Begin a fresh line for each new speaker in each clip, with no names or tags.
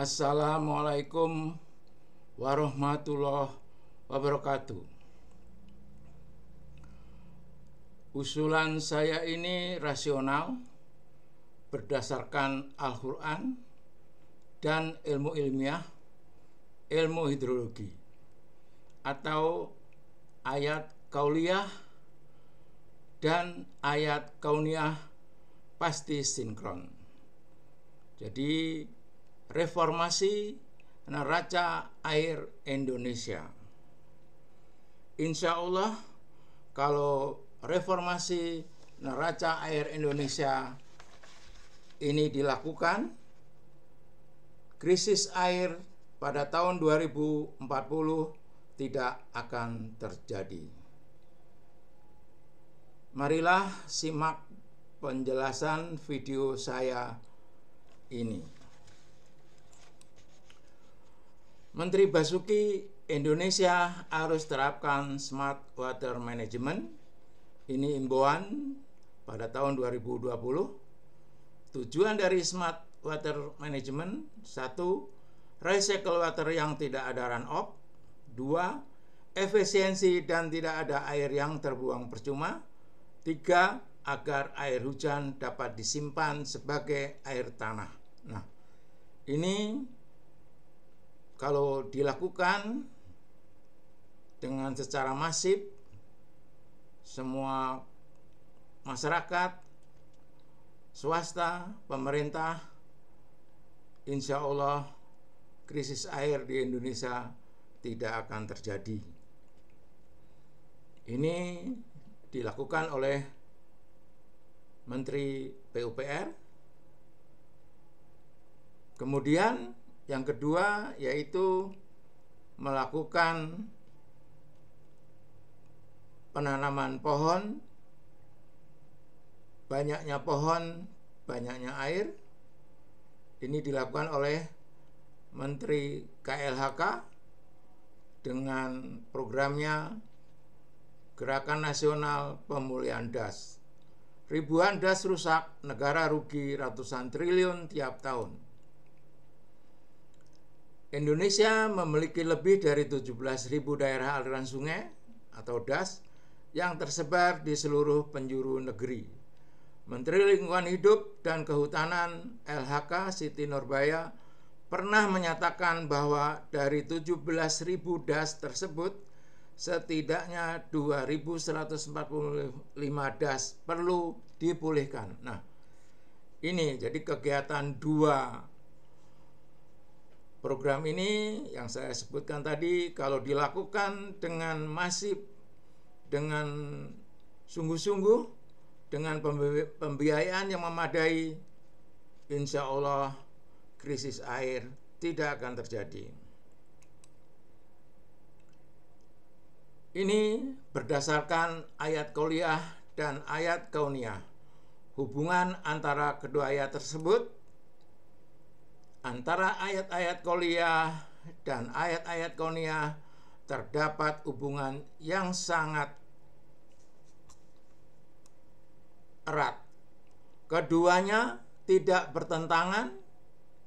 Assalamualaikum warahmatullahi wabarakatuh. Usulan saya ini rasional, berdasarkan Al-Quran dan ilmu ilmiah, ilmu hidrologi, atau ayat kauliyah dan ayat kauniyah pasti sinkron. Jadi reformasi neraca air Indonesia. Insya Allah kalau reformasi neraca air Indonesia ini dilakukan, krisis air pada tahun 2040 tidak akan terjadi. Marilah simak penjelasan video saya ini. Menteri Basuki, Indonesia harus terapkan Smart Water Management. Ini imbauan pada tahun 2020. Tujuan dari Smart Water Management: 1. Recycle water yang tidak ada run-off. 2. Efisiensi dan tidak ada air yang terbuang percuma. 3. Agar air hujan dapat disimpan sebagai air tanah. Nah, ini kalau dilakukan dengan secara masif, semua masyarakat, swasta, pemerintah, insya Allah krisis air di Indonesia tidak akan terjadi. Ini dilakukan oleh Menteri PUPR. Kemudian yang kedua yaitu melakukan penanaman pohon. Banyaknya pohon, banyaknya air. Ini dilakukan oleh Menteri KLHK dengan programnya Gerakan Nasional Pemulihan Das. Ribuan das rusak, negara rugi ratusan triliun tiap tahun. Indonesia memiliki lebih dari 17.000 daerah aliran sungai atau das yang tersebar di seluruh penjuru negeri. Menteri Lingkungan Hidup dan Kehutanan LHK Siti Nurbaya pernah menyatakan bahwa dari 17.000 das tersebut, setidaknya 2.145 das perlu dipulihkan. Nah, ini jadi kegiatan dua program ini yang saya sebutkan tadi, kalau dilakukan dengan masif, dengan sungguh-sungguh, dengan pembiayaan yang memadai, insya Allah krisis air tidak akan terjadi. Ini berdasarkan ayat kauliyah dan ayat kauniyah. Hubungan antara kedua ayat tersebut, antara ayat-ayat kauliyah dan ayat-ayat kauniyah terdapat hubungan yang sangat erat. Keduanya tidak bertentangan,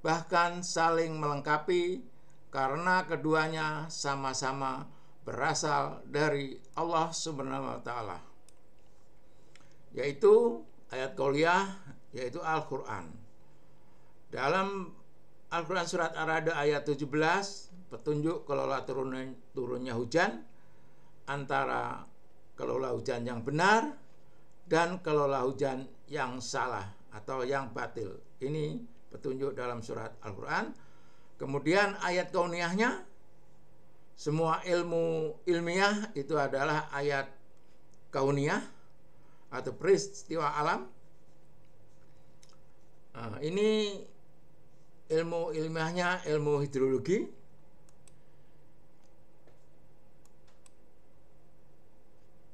bahkan saling melengkapi karena keduanya sama-sama berasal dari Allah Subhanahu wa Ta'ala, yaitu ayat kauliyah, yaitu Al-Quran. Dalam Al-Quran surat Ar-Ra'd ayat 17, petunjuk kelola turunnya hujan, antara kelola hujan yang benar dan kelola hujan yang salah atau yang batil. Ini petunjuk dalam surat Al-Quran. Kemudian ayat kauniyahnya, semua ilmu ilmiah itu adalah ayat kauniyah atau peristiwa alam. Nah, ini ilmu ilmiahnya ilmu hidrologi.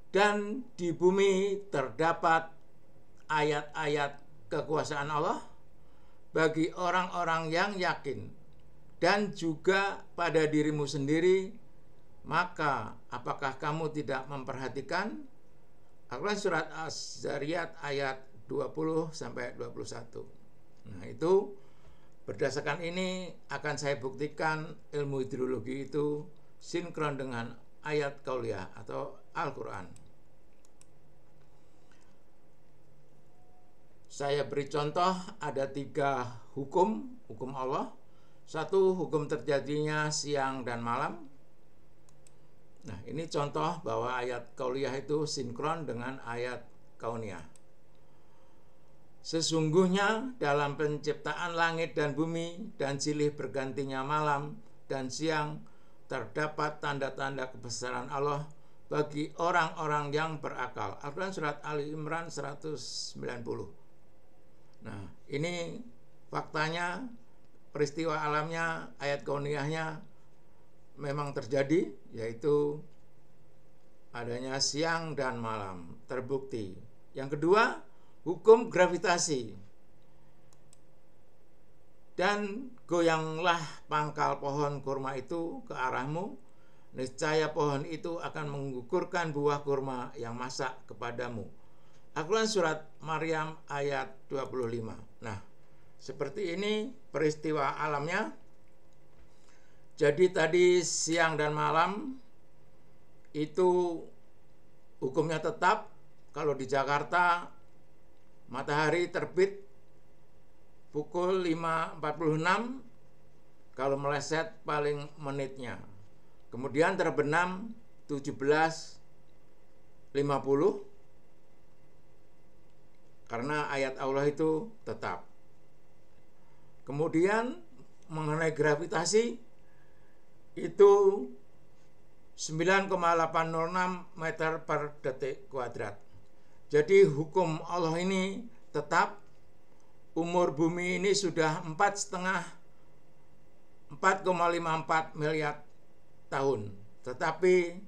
Dan di bumi terdapat ayat-ayat kekuasaan Allah bagi orang-orang yang yakin, dan juga pada dirimu sendiri. Maka apakah kamu tidak memperhatikan? Al-Quran surat Az-Zariyat ayat 20-21. Nah, itu Berdasarkan ini akan saya buktikan ilmu hidrologi itu sinkron dengan ayat qauliyah atau Al-Quran. Saya beri contoh, ada 3 hukum Allah. 1, hukum terjadinya siang dan malam. Nah, ini contoh bahwa ayat qauliyah itu sinkron dengan ayat kauniyah. Sesungguhnya dalam penciptaan langit dan bumi dan silih bergantinya malam dan siang terdapat tanda-tanda kebesaran Allah bagi orang-orang yang berakal. Al-Quran surat Ali Imran 190. Nah, ini faktanya, peristiwa alamnya, ayat kauniyahnya memang terjadi, yaitu adanya siang dan malam, terbukti. Yang kedua, hukum gravitasi. Dan goyanglah pangkal pohon kurma itu ke arahmu, niscaya pohon itu akan menggugurkan buah kurma yang masak kepadamu. Al-Quran surat Maryam ayat 25. Nah, seperti ini peristiwa alamnya. Jadi tadi siang dan malam itu hukumnya tetap. Kalau di Jakarta matahari terbit pukul 5.46, kalau meleset paling menitnya. Kemudian terbenam 17.50, karena ayat Allah itu tetap. Kemudian mengenai gravitasi itu 9,806 meter per detik kuadrat. Jadi hukum Allah ini tetap. Umur bumi ini sudah 4,54 miliar tahun. Tetapi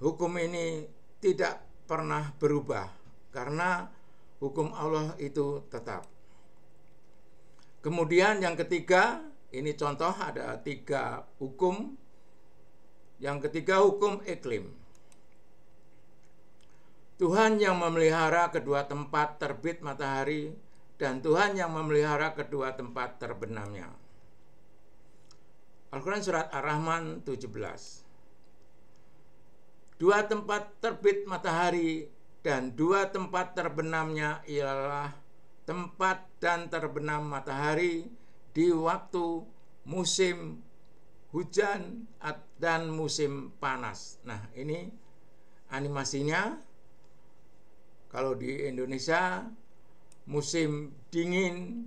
hukum ini tidak pernah berubah karena hukum Allah itu tetap. Kemudian yang ketiga, ini contoh ada 3 hukum. Yang ketiga, hukum iklim. Tuhan yang memelihara kedua tempat terbit matahari dan Tuhan yang memelihara kedua tempat terbenamnya. Al-Quran surat Ar-Rahman 17. 2 tempat terbit matahari dan 2 tempat terbenamnya ialah tempat dan terbenam matahari di waktu musim hujan dan musim panas. Nah, ini animasinya. Kalau di Indonesia musim dingin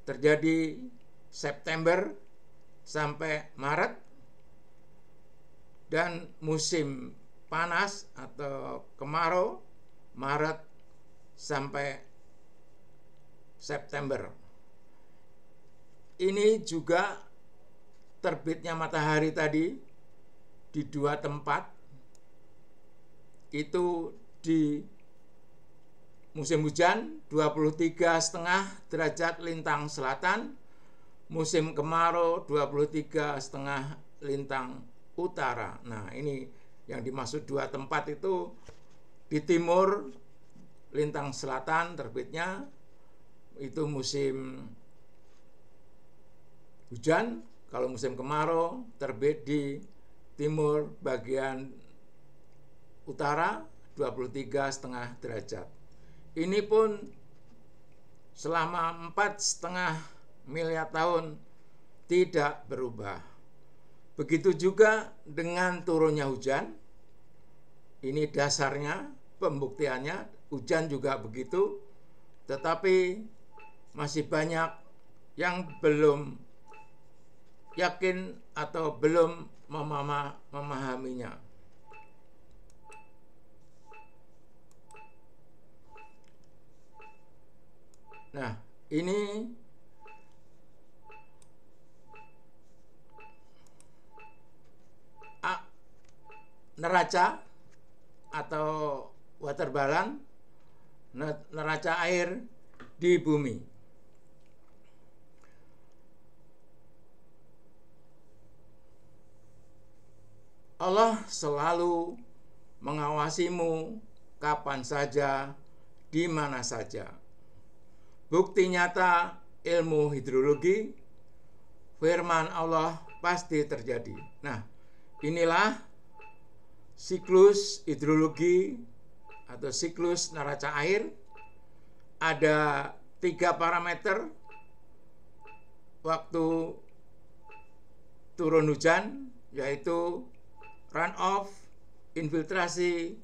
terjadi September sampai Maret, dan musim panas atau kemarau Maret sampai September. Ini juga terbitnya matahari tadi di 2 tempat, itu di musim hujan 23,5 derajat lintang selatan, musim kemarau 23,5 lintang utara. Nah, ini yang dimaksud 2 tempat itu di timur lintang selatan terbitnya itu musim hujan, kalau musim kemarau terbit di timur bagian utara 23,5 derajat. Ini pun selama 4,5 miliar tahun tidak berubah. Begitu juga dengan turunnya hujan. Ini dasarnya, pembuktiannya, hujan juga begitu. Tetapi masih banyak yang belum yakin atau belum memahaminya. Nah, ini neraca atau water balance, neraca air di bumi. Allah selalu mengawasimu kapan saja, di mana saja. Bukti nyata ilmu hidrologi, firman Allah pasti terjadi. Nah, inilah siklus hidrologi atau siklus neraca air. Ada 3 parameter waktu turun hujan, yaitu runoff, infiltrasi,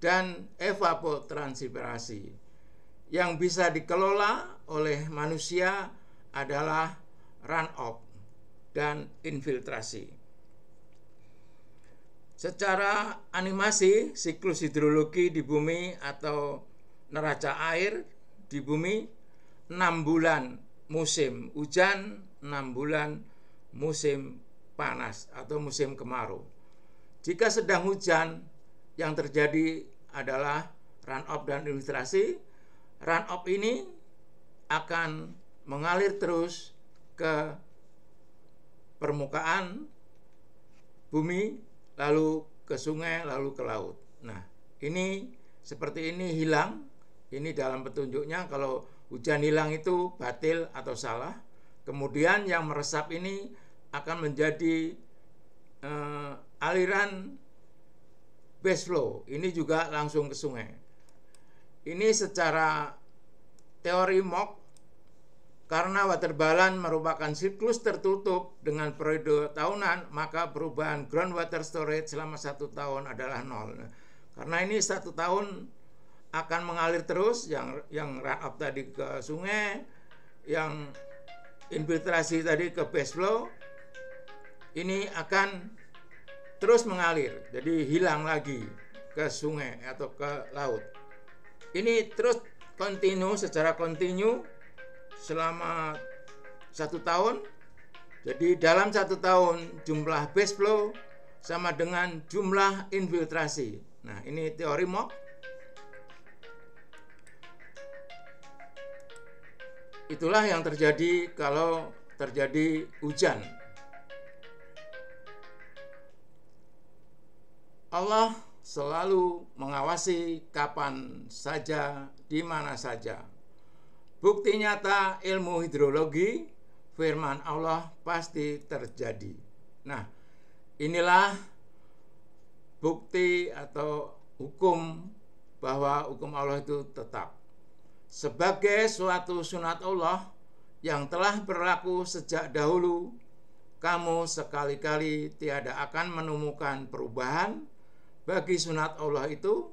dan evapotranspirasi. Yang bisa dikelola oleh manusia adalah runoff dan infiltrasi. Secara animasi, siklus hidrologi di bumi atau neraca air di bumi 6 bulan musim hujan, 6 bulan musim panas atau musim kemarau. Jika sedang hujan, yang terjadi adalah runoff dan infiltrasi. Runoff ini akan mengalir terus ke permukaan bumi, lalu ke sungai, lalu ke laut. Nah, ini seperti ini hilang. Ini dalam petunjuknya, kalau hujan hilang itu batil atau salah. Kemudian yang meresap ini akan menjadi aliran base flow. Ini juga langsung ke sungai. Ini secara teori Mach. Karena water balance merupakan siklus tertutup dengan periode tahunan, maka perubahan groundwater storage selama 1 tahun adalah 0. Karena ini 1 tahun akan mengalir terus, yang runoff tadi ke sungai, yang infiltrasi tadi ke base flow, ini akan terus mengalir, jadi hilang lagi ke sungai atau ke laut. Ini terus secara kontinu selama 1 tahun. Jadi dalam 1 tahun jumlah base flow sama dengan jumlah infiltrasi. Nah, ini teori Mach. Itulah yang terjadi kalau terjadi hujan. Allah selalu mengawasi kapan saja, di mana saja. Bukti nyata ilmu hidrologi, firman Allah pasti terjadi. Nah, inilah bukti atau hukum bahwa hukum Allah itu tetap. Sebagai suatu sunat Allah yang telah berlaku sejak dahulu, kamu sekali-kali tiada akan menemukan perubahan bagi sunat Allah itu.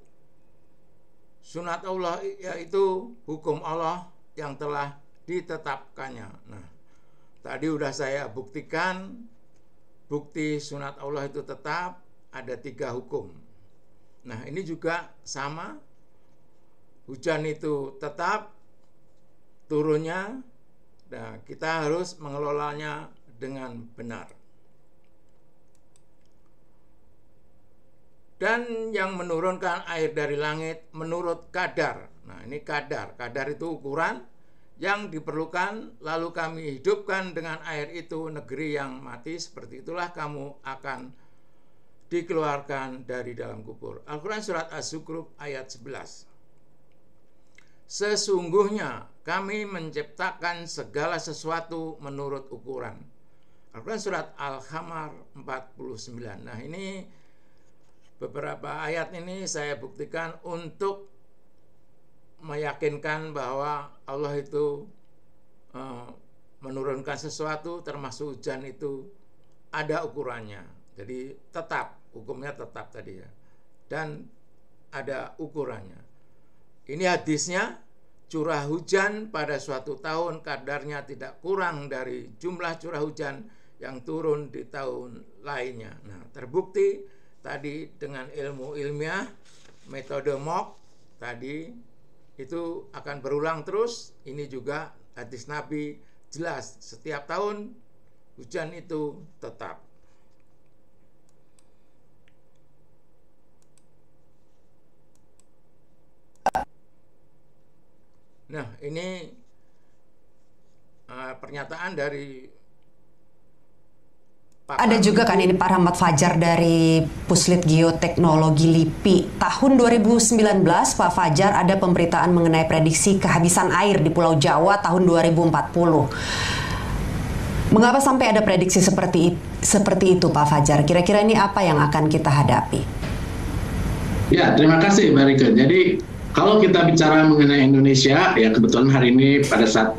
Sunat Allah yaitu hukum Allah yang telah ditetapkannya. Nah, tadi udah saya buktikan bukti sunat Allah itu tetap ada 3 hukum. Nah, ini juga sama. Hujan itu tetap turunnya. Nah, kita harus mengelolanya dengan benar. Dan yang menurunkan air dari langit menurut kadar. Nah, ini kadar. Kadar itu ukuran yang diperlukan, lalu kami hidupkan dengan air itu negeri yang mati. Seperti itulah kamu akan dikeluarkan dari dalam kubur. Al-Quran surat Az-Zukhruf ayat 11. Sesungguhnya kami menciptakan segala sesuatu menurut ukuran. Al-Quran surat Al-Qamar 49. Nah, ini beberapa ayat ini saya buktikan untuk meyakinkan bahwa Allah itu menurunkan sesuatu, termasuk hujan itu ada ukurannya. Jadi tetap, hukumnya tetap tadi ya. Dan ada ukurannya. Ini hadisnya, curah hujan pada suatu tahun kadarnya tidak kurang dari jumlah curah hujan yang turun di tahun lainnya. Nah, terbukti tadi dengan ilmu ilmiah, metode Mach tadi itu akan berulang terus. Ini juga hadis Nabi jelas, setiap tahun hujan itu tetap. Nah, ini pernyataan dari
Ada juga kan ini Pak Rahmat Fajar dari Puslit Geoteknologi LIPI. Tahun 2019 Pak Fajar ada pemberitaan mengenai prediksi kehabisan air di Pulau Jawa tahun 2040. Mengapa sampai ada prediksi seperti itu Pak Fajar? Kira-kira ini apa yang akan kita hadapi?
Ya, terima kasih Mbak Rike. Jadi kalau kita bicara mengenai Indonesia, ya kebetulan hari ini pada saat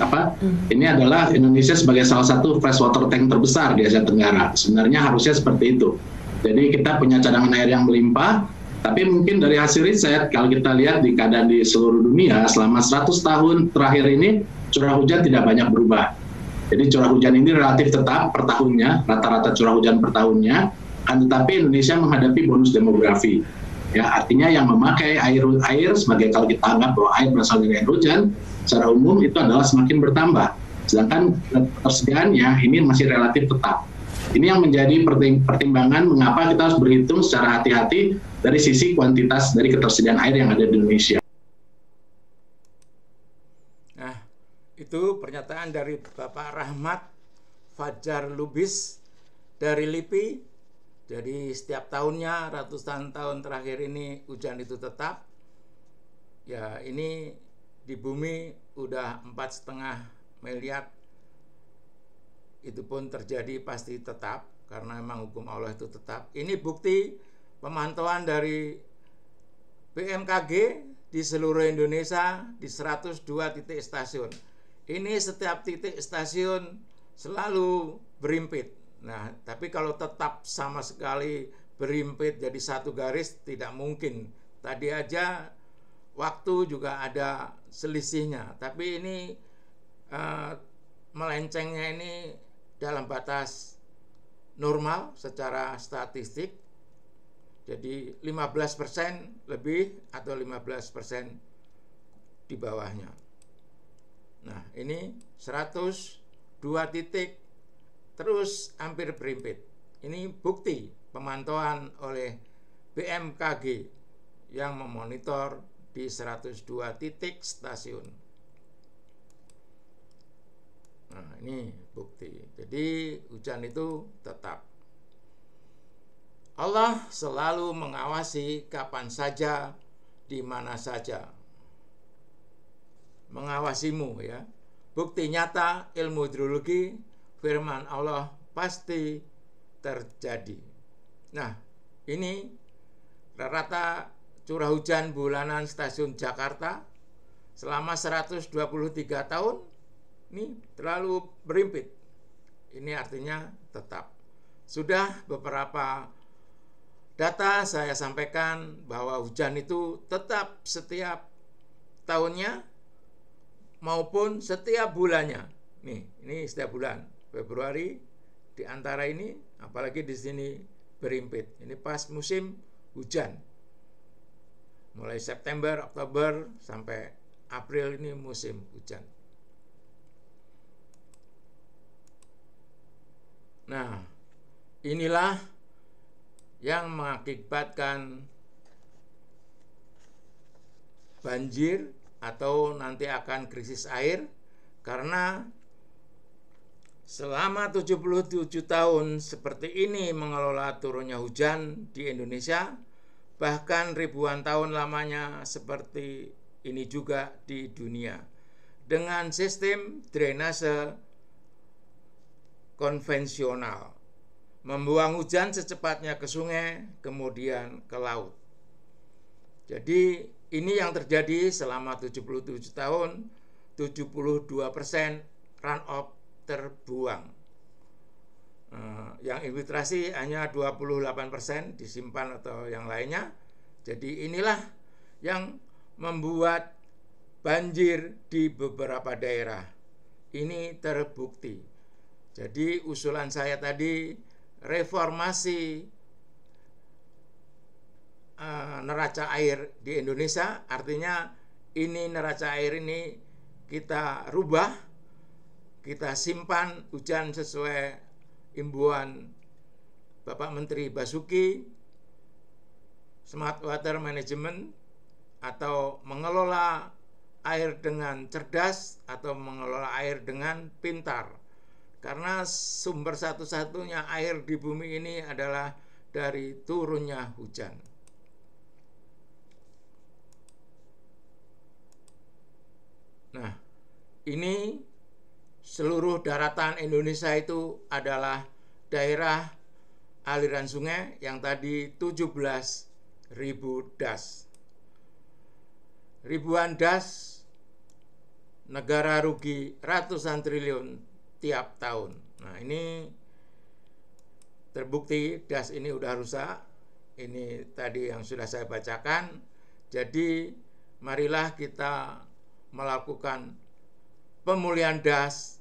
ini adalah Indonesia sebagai salah satu freshwater tank terbesar di Asia Tenggara. Sebenarnya harusnya seperti itu. Jadi kita punya cadangan air yang melimpah, tapi mungkin dari hasil riset, kalau kita lihat di keadaan di seluruh dunia, selama 100 tahun terakhir ini, curah hujan tidak banyak berubah. Jadi curah hujan ini relatif tetap per tahunnya, rata-rata curah hujan per tahunnya, tetapi Indonesia menghadapi bonus demografi. Ya, artinya yang memakai air sebagai, kalau kita anggap bahwa air berasal dari air hujan, secara umum itu adalah semakin bertambah. Sedangkan ketersediaannya ini masih relatif tetap. Ini yang menjadi pertimbangan mengapa kita harus berhitung secara hati-hati dari sisi kuantitas dari ketersediaan air yang ada di Indonesia.
Nah, itu pernyataan dari Bapak Rahmat Fajar Lubis dari LIPI. Jadi setiap tahunnya, ratusan tahun terakhir ini hujan itu tetap. Ya, ini di bumi udah 4,5 miliar. Itu pun terjadi pasti tetap, karena memang hukum Allah itu tetap. Ini bukti pemantauan dari BMKG di seluruh Indonesia di 102 titik stasiun. Ini setiap titik stasiun selalu berimpit. Nah, tapi kalau tetap sama sekali berimpit jadi satu garis tidak mungkin. Tadi aja waktu juga ada selisihnya, tapi ini melencengnya ini dalam batas normal secara statistik. Jadi 15% lebih atau 15% di bawahnya. Nah, ini 102 titik terus hampir berimpit. Ini bukti pemantauan oleh BMKG yang memonitor di 102 titik stasiun. Nah, ini bukti. Jadi hujan itu tetap. Allah selalu mengawasi kapan saja, di mana saja. Mengawasimu ya. Bukti nyata ilmu hidrologi, firman Allah pasti terjadi. Nah, ini rata curah hujan bulanan stasiun Jakarta selama 123 tahun ini terlalu berimpit. Ini artinya tetap. Sudah beberapa data saya sampaikan bahwa hujan itu tetap setiap tahunnya maupun setiap bulannya. Nih, ini setiap bulan. Februari di antara ini, apalagi di sini berimpit. Ini pas musim hujan. Mulai September, Oktober sampai April ini musim hujan. Nah, inilah yang mengakibatkan banjir atau nanti akan krisis air, karena selama 77 tahun seperti ini mengelola turunnya hujan di Indonesia, bahkan ribuan tahun lamanya seperti ini juga di dunia, dengan sistem drainase konvensional, membuang hujan secepatnya ke sungai, kemudian ke laut. Jadi ini yang terjadi selama 77 tahun, 72% runoff terbuang. Yang infiltrasi hanya 28% disimpan atau yang lainnya. Jadi inilah yang membuat banjir di beberapa daerah. Ini terbukti. Jadi usulan saya tadi, reformasi neraca air di Indonesia, artinya ini neraca air ini kita rubah, kita simpan hujan sesuai imbuan Bapak Menteri Basuki, smart water management, atau mengelola air dengan cerdas atau mengelola air dengan pintar. Karena sumber satu-satunya air di bumi ini adalah dari turunnya hujan. Nah, ini seluruh daratan Indonesia itu adalah daerah aliran sungai yang tadi 17.000 das. Ribuan das, negara rugi ratusan triliun tiap tahun. Nah, ini terbukti das ini udah rusak. Ini tadi yang sudah saya bacakan. Jadi marilah kita melakukan pemulihan das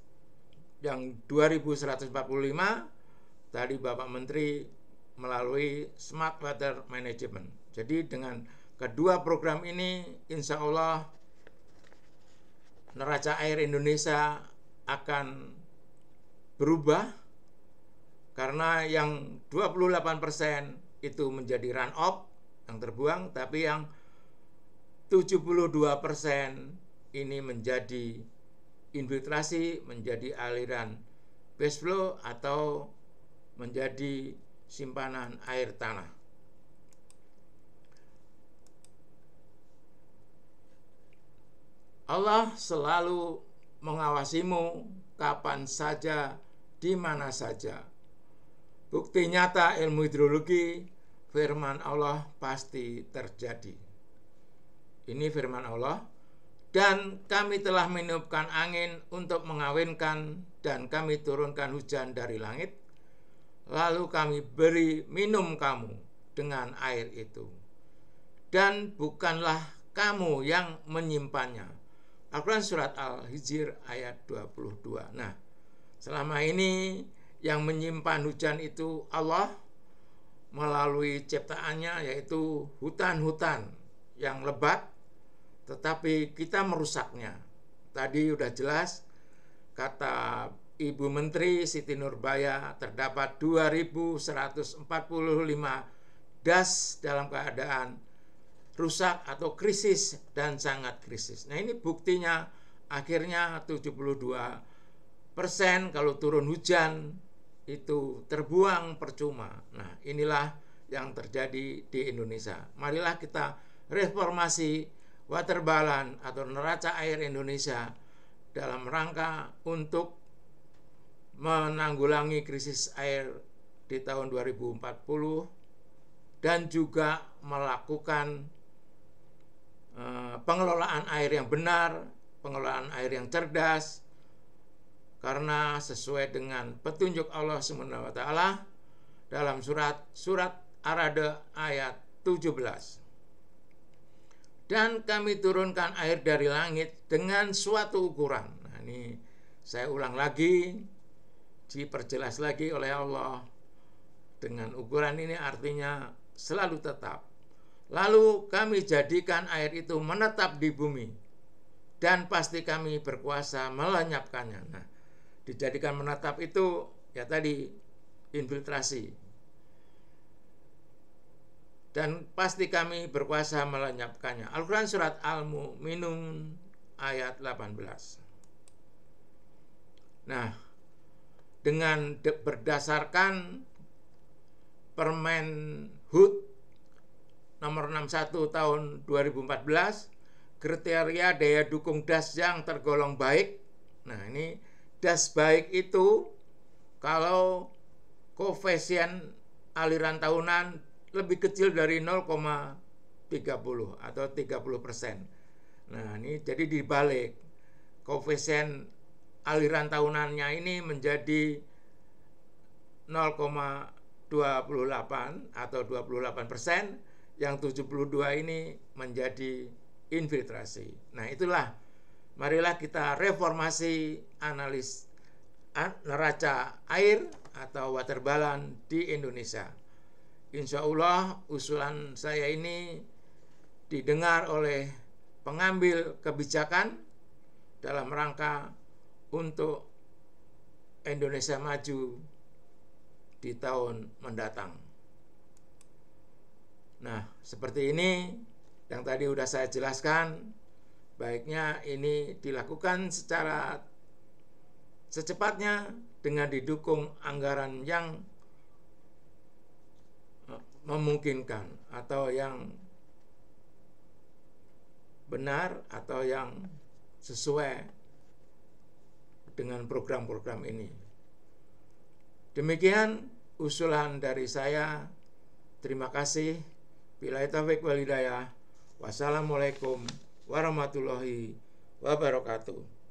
yang 2145 tadi Bapak Menteri melalui Smart Water Management. Jadi dengan kedua program ini insya Allah neraca air Indonesia akan berubah, karena yang 28% itu menjadi run off yang terbuang, tapi yang 72% ini menjadi infiltrasi, menjadi aliran base flow atau menjadi simpanan air tanah. Allah selalu mengawasimu kapan saja, di mana saja. Bukti nyata ilmu hidrologi, firman Allah pasti terjadi. Ini firman Allah. Dan kami telah meniupkan angin untuk mengawinkan, dan kami turunkan hujan dari langit, lalu kami beri minum kamu dengan air itu. Dan bukanlah kamu yang menyimpannya. Al-Quran surat Al-Hijr ayat 22. Nah, selama ini yang menyimpan hujan itu Allah melalui ciptaannya, yaitu hutan-hutan yang lebat, tetapi kita merusaknya. Tadi udah jelas kata Ibu Menteri Siti Nurbaya, terdapat 2.145 das dalam keadaan rusak atau krisis dan sangat krisis. Nah, ini buktinya akhirnya 72% kalau turun hujan itu terbuang percuma. Nah, inilah yang terjadi di Indonesia. Marilah kita reformasi water balance atau neraca air Indonesia dalam rangka untuk menanggulangi krisis air di tahun 2040 dan juga melakukan pengelolaan air yang benar, pengelolaan air yang cerdas, karena sesuai dengan petunjuk Allah SWT dalam surat Ar-Ra'd ayat 17. Dan kami turunkan air dari langit dengan suatu ukuran. Nah, ini saya ulang lagi, diperjelas lagi oleh Allah. Dengan ukuran ini artinya selalu tetap. Lalu kami jadikan air itu menetap di bumi, dan pasti kami berkuasa melenyapkannya. Nah, dijadikan menetap itu ya tadi infiltrasi. Dan pasti kami berkuasa melenyapkannya. Al-Quran surat Al-Mu'minun ayat 18. Nah, dengan berdasarkan Permen HUT nomor 61 tahun 2014, kriteria daya dukung das yang tergolong baik. Nah, ini das baik itu kalau koefisien aliran tahunan lebih kecil dari 0,30 atau 30%. Nah, ini jadi dibalik. Koefisien aliran tahunannya ini menjadi 0,28 atau 28%, yang 72 ini menjadi infiltrasi. Nah, itulah, marilah kita reformasi analis neraca air atau water balance di Indonesia. Insya Allah usulan saya ini didengar oleh pengambil kebijakan dalam rangka untuk Indonesia maju di tahun mendatang. Nah, seperti ini yang tadi sudah saya jelaskan, baiknya ini dilakukan secara secepatnya dengan didukung anggaran yang memungkinkan atau yang benar atau yang sesuai dengan program-program ini. Demikian usulan dari saya. Terima kasih. Billahi taufiq wal hidayah. Wassalamualaikum warahmatullahi wabarakatuh.